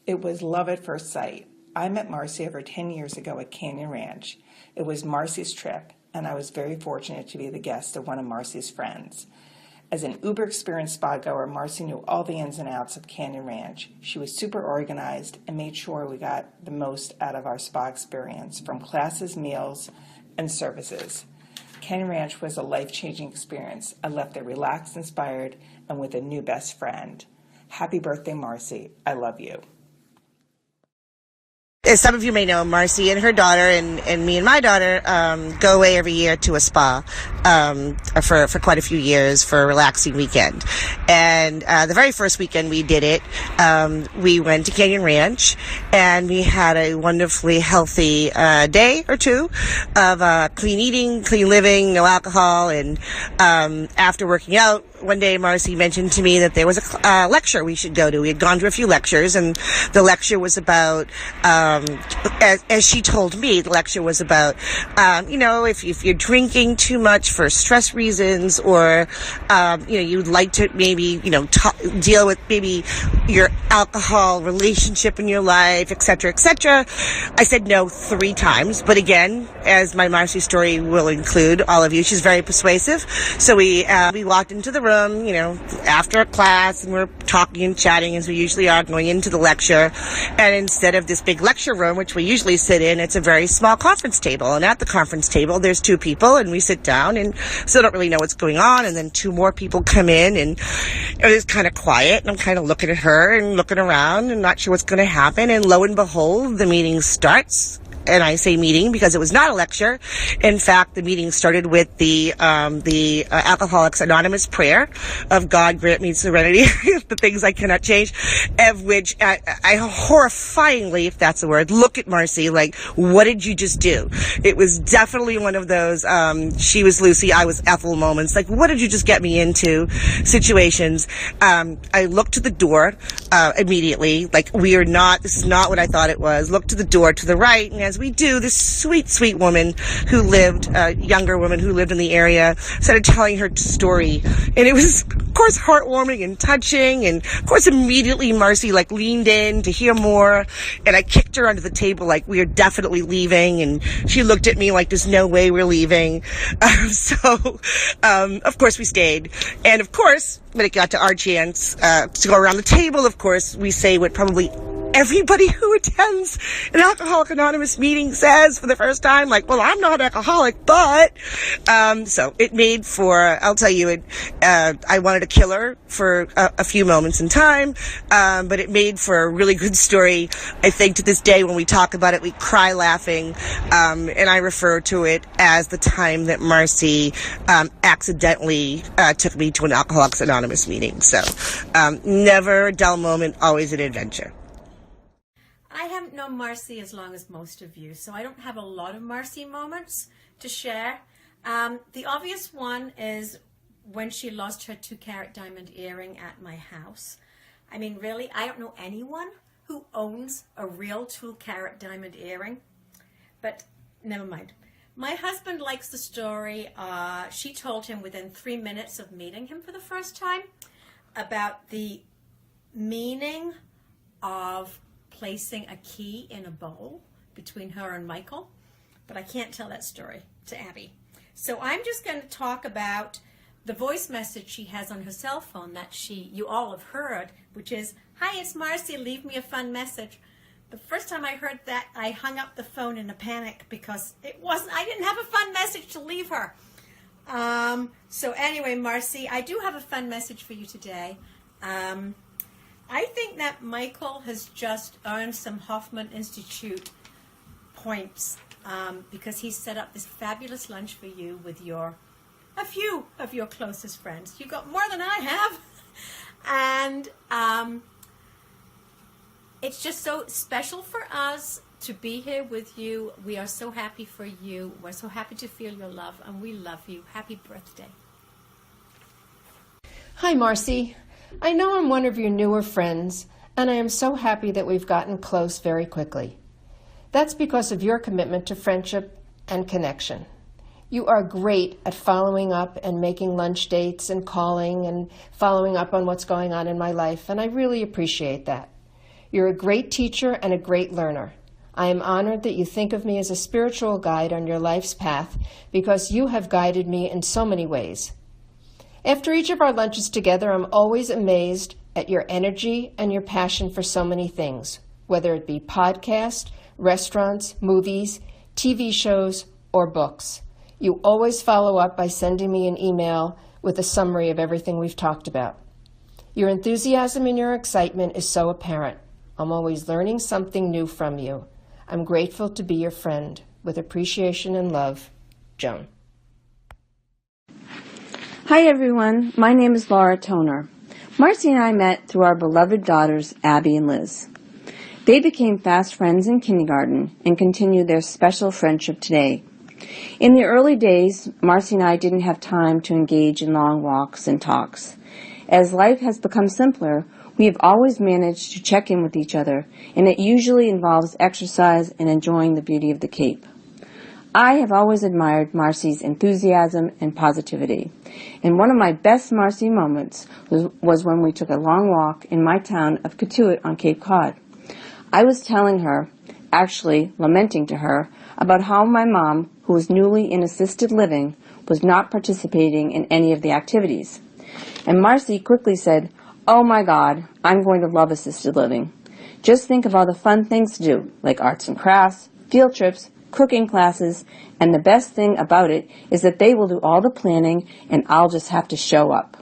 It was love at first sight. I met Marcy over 10 years ago at Canyon Ranch. It was Marcy's trip, and I was very fortunate to be the guest of one of Marcy's friends. As an uber-experienced spa goer, Marcy knew all the ins and outs of Canyon Ranch. She was super organized and made sure we got the most out of our spa experience, from classes, meals, and services. Canyon Ranch was a life-changing experience. I left there relaxed, inspired, and with a new best friend. Happy birthday, Marcy. I love you. As some of you may know, Marcy and her daughter and me and my daughter go away every year to a spa for quite a few years for a relaxing weekend. And the very first weekend we did it, we went to Canyon Ranch, and we had a wonderfully healthy day or two of clean eating, clean living, no alcohol. And after working out, one day Marcy mentioned to me that there was a lecture we should go to. We had gone to a few lectures, and the lecture was about as she told me, the lecture was about, if you're drinking too much for stress reasons, or, you'd like to maybe, deal with maybe your alcohol relationship in your life, et cetera, et cetera. I said no 3 times, but again, as my Marcy story will include all of you, she's very persuasive. So we walked into the room, after a class, and we're talking and chatting as we usually are, going into the lecture. And instead of this big lecture room, which we usually sit in, it's a very small conference table. And at the conference table, there's 2 people, and we sit down and still don't really know what's going on. And then 2 more people come in, and it was kind of quiet. And I'm kind of looking at her and looking around and not sure what's going to happen. And lo and behold, the meeting starts. And I say meeting because it was not a lecture. In fact, the meeting started with the Alcoholics Anonymous prayer of God grant me serenity, the things I cannot change, of which I horrifyingly, if that's a word, look at Marcy like, what did you just do? It was definitely one of those, she was Lucy, I was Ethel moments. Like, what did you just get me into situations? I looked to the door, immediately, like, this is not what I thought it was. Looked to the door to the right, and as we do, this sweet, sweet woman who lived, younger woman who lived in the area, started telling her story. And it was, of course, heartwarming and touching. And of course, immediately Marcy leaned in to hear more. And I kicked her under the table like, we are definitely leaving. And she looked at me like, there's no way we're leaving. Of course we stayed. And of course, when it got to our chance, to go around the table, of course, we say what probably everybody who attends an Alcoholics Anonymous meeting says for the first time, like, well, I'm not alcoholic, but, so it made for, I'll tell you, I wanted to kill her for a few moments in time, but it made for a really good story. I think to this day when we talk about it, we cry laughing, and I refer to it as the time that Marcy, accidentally, took me to an Alcoholics Anonymous meeting. So, never a dull moment, always an adventure. I haven't known Marcy as long as most of you, so I don't have a lot of Marcy moments to share. The obvious one is when she lost her 2-carat diamond earring at my house. I mean, really, I don't know anyone who owns a real 2-carat diamond earring, but never mind. My husband likes the story. She told him within 3 minutes of meeting him for the first time about the meaning of placing a key in a bowl between her and Michael, but I can't tell that story to Abby. So I'm just going to talk about the voice message she has on her cell phone that you all have heard, which is, "Hi, it's Marcy, leave me a fun message." The first time I heard that, I hung up the phone in a panic because I didn't have a fun message to leave her. So anyway, Marcy, I do have a fun message for you today. I think that Michael has just earned some Hoffman Institute points because he set up this fabulous lunch for you with a few of your closest friends. You got more than I have. And it's just so special for us to be here with you. We are so happy for you. We're so happy to feel your love, and we love you. Happy birthday. Hi, Marcy. I know I'm one of your newer friends, and I am so happy that we've gotten close very quickly. That's because of your commitment to friendship and connection. You are great at following up and making lunch dates and calling and following up on what's going on in my life, and I really appreciate that. You're a great teacher and a great learner. I am honored that you think of me as a spiritual guide on your life's path because you have guided me in so many ways. After each of our lunches together, I'm always amazed at your energy and your passion for so many things, whether it be podcasts, restaurants, movies, TV shows, or books. You always follow up by sending me an email with a summary of everything we've talked about. Your enthusiasm and your excitement is so apparent. I'm always learning something new from you. I'm grateful to be your friend. With appreciation and love, Joan. Hi everyone, my name is Laura Toner. Marcy and I met through our beloved daughters, Abby and Liz. They became fast friends in kindergarten and continue their special friendship today. In the early days, Marcy and I didn't have time to engage in long walks and talks. As life has become simpler, we have always managed to check in with each other, and it usually involves exercise and enjoying the beauty of the Cape. I have always admired Marcy's enthusiasm and positivity, and one of my best Marcy moments was when we took a long walk in my town of Cotuit on Cape Cod. I was telling her, actually lamenting to her, about how my mom, who was newly in assisted living, was not participating in any of the activities. And Marcy quickly said, "Oh my God, I'm going to love assisted living. Just think of all the fun things to do, like arts and crafts, field trips, cooking classes, and the best thing about it is that they will do all the planning and I'll just have to show up."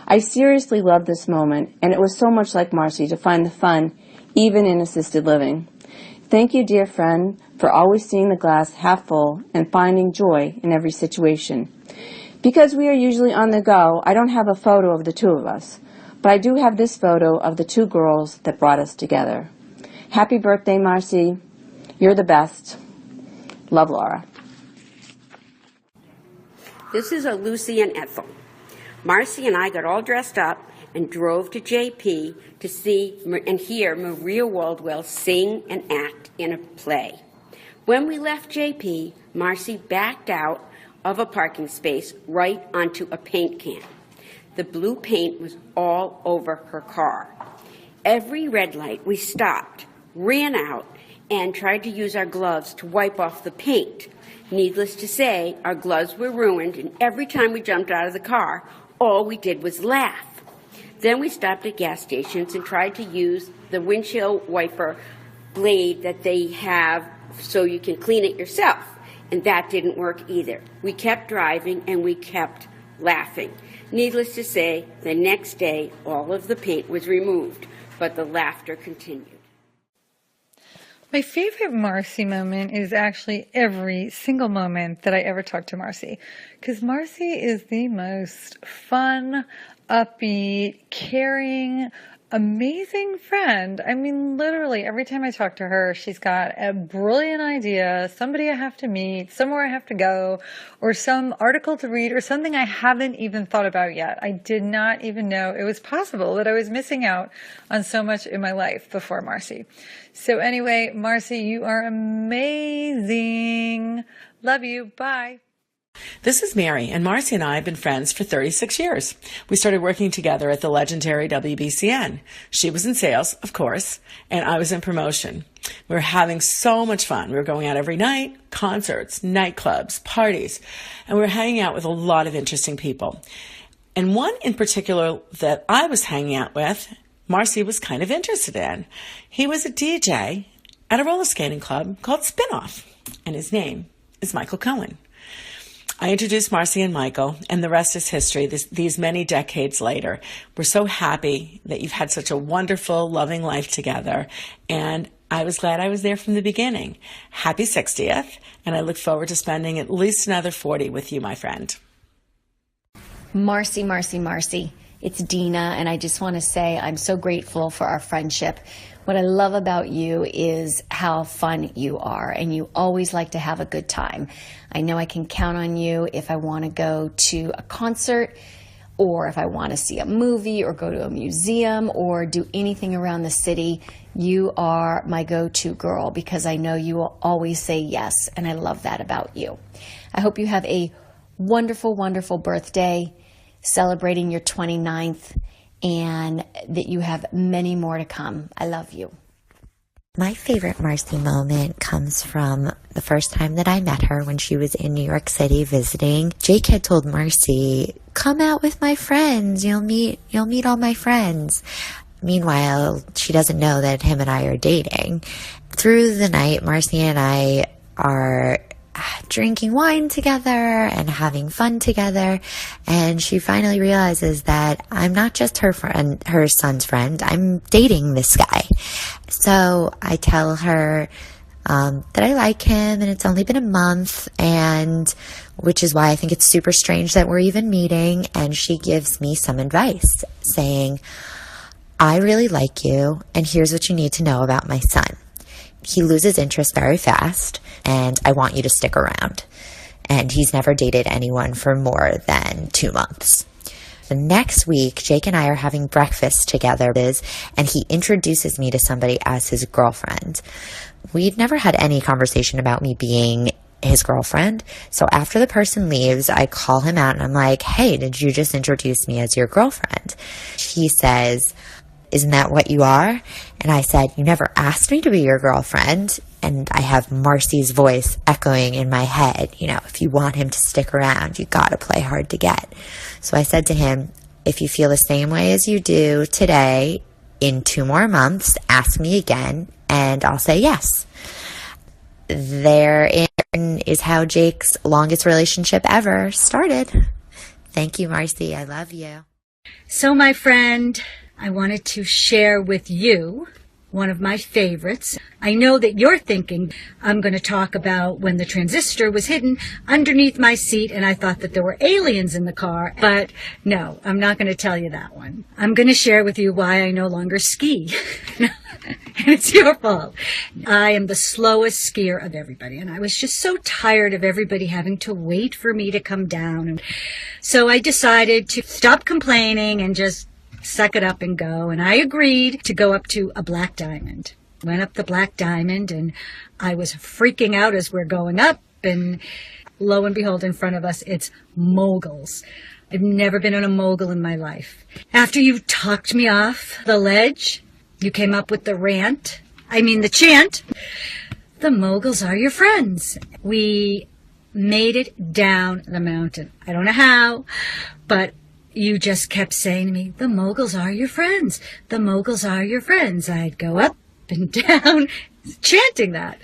I seriously loved this moment, and it was so much like Marcy to find the fun even in assisted living. Thank you, dear friend, for always seeing the glass half full and finding joy in every situation. Because we are usually on the go, I don't have a photo of the two of us, but I do have this photo of the two girls that brought us together. Happy birthday, Marcy. You're the best. Love, Laura. This is a Lucy and Ethel. Marcy and I got all dressed up and drove to JP to see and hear Maria Waldwell sing and act in a play. When we left JP, Marcy backed out of a parking space right onto a paint can. The blue paint was all over her car. Every red light, we stopped, ran out, and tried to use our gloves to wipe off the paint. Needless to say, our gloves were ruined, and every time we jumped out of the car, all we did was laugh. Then we stopped at gas stations and tried to use the windshield wiper blade that they have so you can clean it yourself, and that didn't work either. We kept driving and we kept laughing. Needless to say, the next day, all of the paint was removed, but the laughter continued. My favorite Marcy moment is actually every single moment that I ever talk to Marcy, because Marcy is the most fun, upbeat, caring, amazing friend. I mean, literally every time I talk to her, she's got a brilliant idea, somebody I have to meet, somewhere I have to go, or some article to read, or something I haven't even thought about yet. I did not even know it was possible that I was missing out on so much in my life before Marcy. So anyway, Marcy, you are amazing. Love you. Bye. This is Mary, and Marcy and I have been friends for 36 years. We started working together at the legendary WBCN. She was in sales, of course, and I was in promotion. We were having so much fun. We were going out every night, concerts, nightclubs, parties, and we were hanging out with a lot of interesting people. And one in particular that I was hanging out with, Marcy was kind of interested in. He was a DJ at a roller skating club called Spinoff, and his name is Michael Cohen. I introduced Marcy and Michael, and the rest is history. These many decades later, we're so happy that you've had such a wonderful, loving life together, and I was glad I was there from the beginning. Happy 60th, and I look forward to spending at least another 40 with you, my friend. Marcy, Marcy, Marcy. It's Dina, and I just want to say I'm so grateful for our friendship. What I love about you is how fun you are, and you always like to have a good time. I know I can count on you if I want to go to a concert, or if I want to see a movie, or go to a museum, or do anything around the city. You are my go-to girl because I know you will always say yes, and I love that about you. I hope you have a wonderful, wonderful birthday, celebrating your 29th, and that you have many more to come. I love you. My favorite Marcy moment comes from the first time that I met her when she was in New York City visiting. Jake had told Marcy, "Come out with my friends. You'll meet all my friends." Meanwhile, she doesn't know that him and I are dating. Through the night, Marcy and I are drinking wine together and having fun together, and she finally realizes that I'm not just her friend, her son's friend. I'm dating this guy. So I tell her that I like him, and it's only been a month, and which is why I think it's super strange that we're even meeting. And she gives me some advice, saying, "I really like you, and here's what you need to know about my son. He loses interest very fast, and I want you to stick around. And he's never dated anyone for more than 2 months." The next week, Jake and I are having breakfast together, and he introduces me to somebody as his girlfriend. We'd never had any conversation about me being his girlfriend. So after the person leaves, I call him out and I'm like, "Hey, did you just introduce me as your girlfriend?" He says, "Isn't that what you are?" And I said, "You never asked me to be your girlfriend." And I have Marcy's voice echoing in my head, if you want him to stick around, you gotta play hard to get. So I said to him, "If you feel the same way as you do today, in 2 more months, ask me again, and I'll say yes." Therein is how Jake's longest relationship ever started. Thank you, Marcy. I love you. So, my friend, I wanted to share with you one of my favorites. I know that you're thinking I'm going to talk about when the transistor was hidden underneath my seat and I thought that there were aliens in the car. But no, I'm not going to tell you that one. I'm going to share with you why I no longer ski. And it's your fault. I am the slowest skier of everybody, and I was just so tired of everybody having to wait for me to come down. And so I decided to stop complaining and just suck it up and go. And I agreed to go up to a black diamond. Went up the black diamond, and I was freaking out as we're going up. And lo and behold, in front of us, it's moguls. I've never been on a mogul in my life. After you talked me off the ledge, you came up with the chant, "The moguls are your friends." We made it down the mountain. I don't know how, but you just kept saying to me, "The moguls are your friends. The moguls are your friends." I'd go up and down chanting that.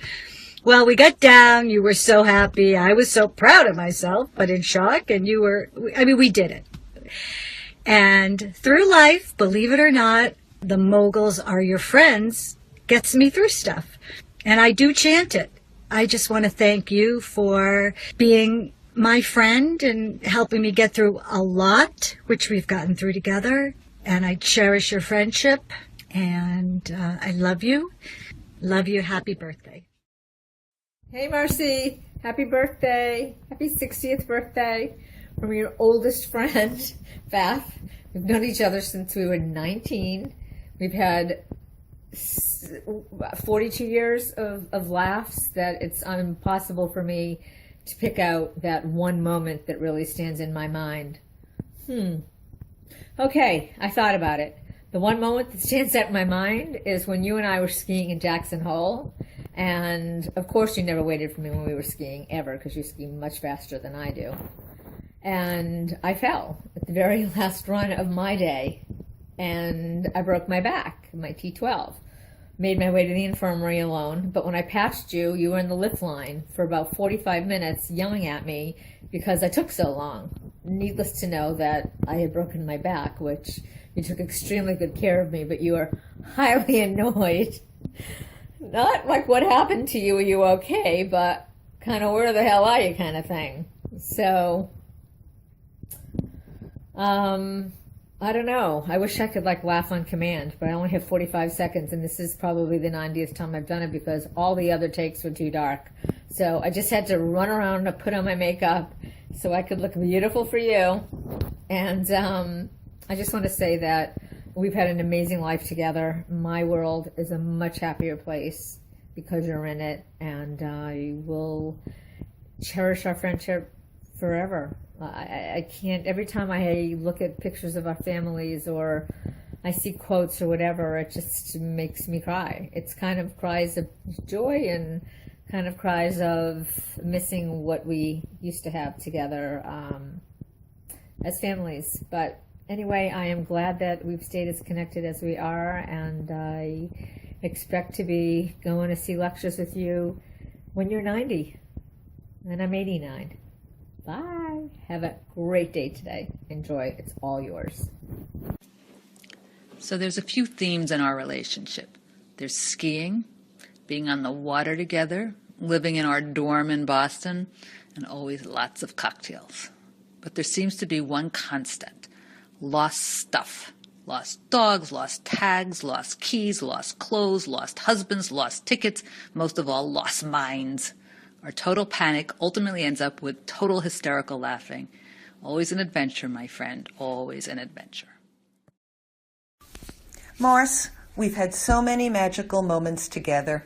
Well, we got down. You were so happy. I was so proud of myself, but in shock. And we did it. And through life, believe it or not, "The moguls are your friends" gets me through stuff. And I do chant it. I just want to thank you for being my friend and helping me get through a lot, which we've gotten through together. And I cherish your friendship. And I love you. Love you. Happy birthday. Hey, Marcy. Happy birthday. Happy 60th birthday from your oldest friend, Beth. We've known each other since we were 19. We've had 42 years of laughs that it's impossible for me to pick out that one moment that really stands in my mind. Okay, I thought about it. The one moment that stands out in my mind is when you and I were skiing in Jackson Hole. And of course you never waited for me when we were skiing ever, because you ski much faster than I do. And I fell at the very last run of my day. And I broke my back, my T12. Made my way to the infirmary alone. But when I patched you, you were in the lift line for about 45 minutes yelling at me because I took so long. Needless to know that I had broken my back, which you took extremely good care of me, but you were highly annoyed. Not like what happened to you, are you okay, but kind of where the hell are you kind of thing. So, I don't know. I wish I could laugh on command, but I only have 45 seconds, and this is probably the 90th time I've done it because all the other takes were too dark. So I just had to run around and put on my makeup so I could look beautiful for you. And I just want to say that we've had an amazing life together. My world is a much happier place because you're in it, and I will cherish our friendship forever. I can't, every time I look at pictures of our families or I see quotes or whatever, it just makes me cry. It's kind of cries of joy and kind of cries of missing what we used to have together as families. But anyway, I am glad that we've stayed as connected as we are, and I expect to be going to see lectures with you when you're 90, and I'm 89. Bye. Have a great day today. Enjoy. It's all yours. So there's a few themes in our relationship. There's skiing, being on the water together, living in our dorm in Boston, and always lots of cocktails. But there seems to be one constant: lost stuff. Lost dogs, lost tags, lost keys, lost clothes, lost husbands, lost tickets, most of all, lost minds. Our total panic ultimately ends up with total hysterical laughing. Always an adventure, my friend, always an adventure. Mars, we've had so many magical moments together.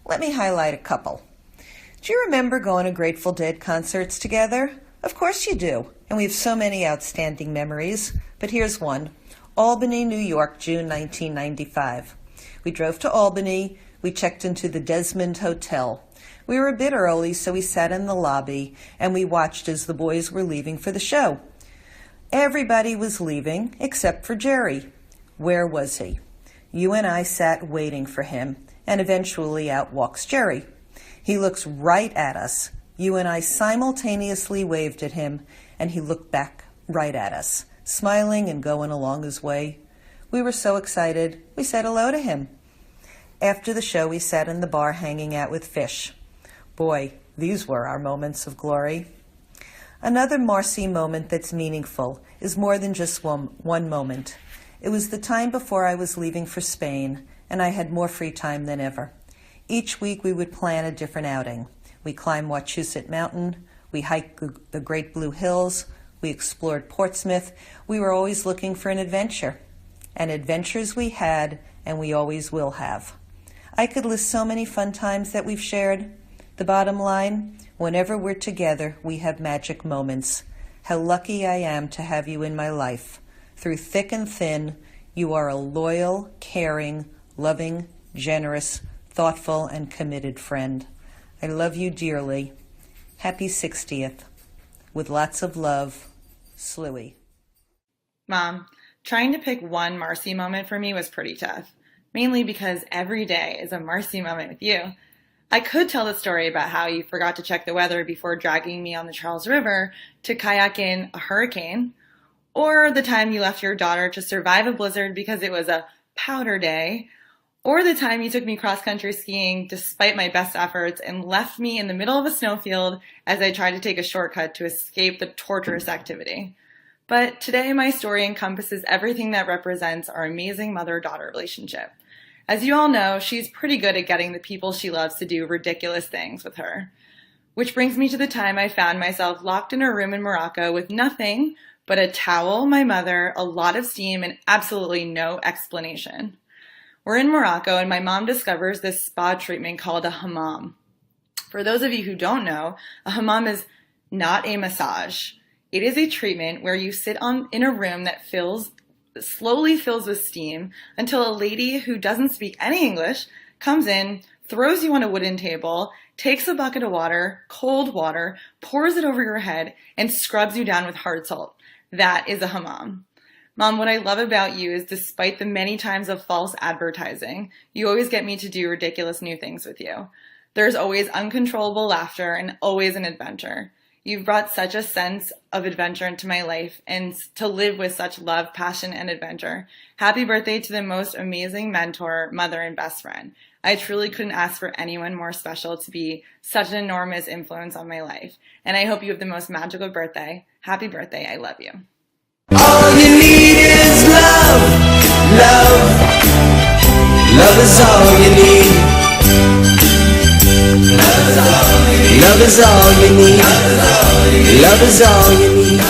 Let me highlight a couple. Do you remember going to Grateful Dead concerts together? Of course you do, and we have so many outstanding memories. But here's one. Albany, New York, June 1995. We drove to Albany. We checked into the Desmond Hotel. We were a bit early, so we sat in the lobby, and we watched as the boys were leaving for the show. Everybody was leaving except for Jerry. Where was he? You and I sat waiting for him, and eventually out walks Jerry. He looks right at us. You and I simultaneously waved at him, and he looked back right at us, smiling and going along his way. We were so excited, we said hello to him. After the show, we sat in the bar hanging out with Fish. Boy, these were our moments of glory. Another Marcy moment that's meaningful is more than just one moment. It was the time before I was leaving for Spain, and I had more free time than ever. Each week we would plan a different outing. We climbed Wachusett Mountain, we hiked the Great Blue Hills, we explored Portsmouth. We were always looking for an adventure. And adventures we had, and we always will have. I could list so many fun times that we've shared. The bottom line, whenever we're together, we have magic moments. How lucky I am to have you in my life. Through thick and thin, you are a loyal, caring, loving, generous, thoughtful, and committed friend. I love you dearly. Happy 60th. With lots of love, Sluey. Mom, trying to pick one Marcy moment for me was pretty tough, mainly because every day is a Marcy moment with you. I could tell the story about how you forgot to check the weather before dragging me on the Charles River to kayak in a hurricane, or the time you left your daughter to survive a blizzard because it was a powder day, or the time you took me cross-country skiing despite my best efforts and left me in the middle of a snowfield as I tried to take a shortcut to escape the torturous activity. But today my story encompasses everything that represents our amazing mother-daughter relationship. As you all know, she's pretty good at getting the people she loves to do ridiculous things with her. Which brings me to the time I found myself locked in a room in Morocco with nothing but a towel, my mother, a lot of steam, and absolutely no explanation. We're in Morocco, and my mom discovers this spa treatment called a hammam. For those of you who don't know, a hammam is not a massage. It is a treatment where you sit in a room that slowly fills with steam until a lady who doesn't speak any English comes in, throws you on a wooden table, takes a bucket of water, cold water, pours it over your head, and scrubs you down with hard salt. That is a hammam. Mom, what I love about you is despite the many times of false advertising, you always get me to do ridiculous new things with you. There's always uncontrollable laughter and always an adventure. You've brought such a sense of adventure into my life and to live with such love, passion, and adventure. Happy birthday to the most amazing mentor, mother, and best friend. I truly couldn't ask for anyone more special to be such an enormous influence on my life. And I hope you have the most magical birthday. Happy birthday. I love you. All you need is love, love. Love is all you need. Love is all you need. Love is all you need.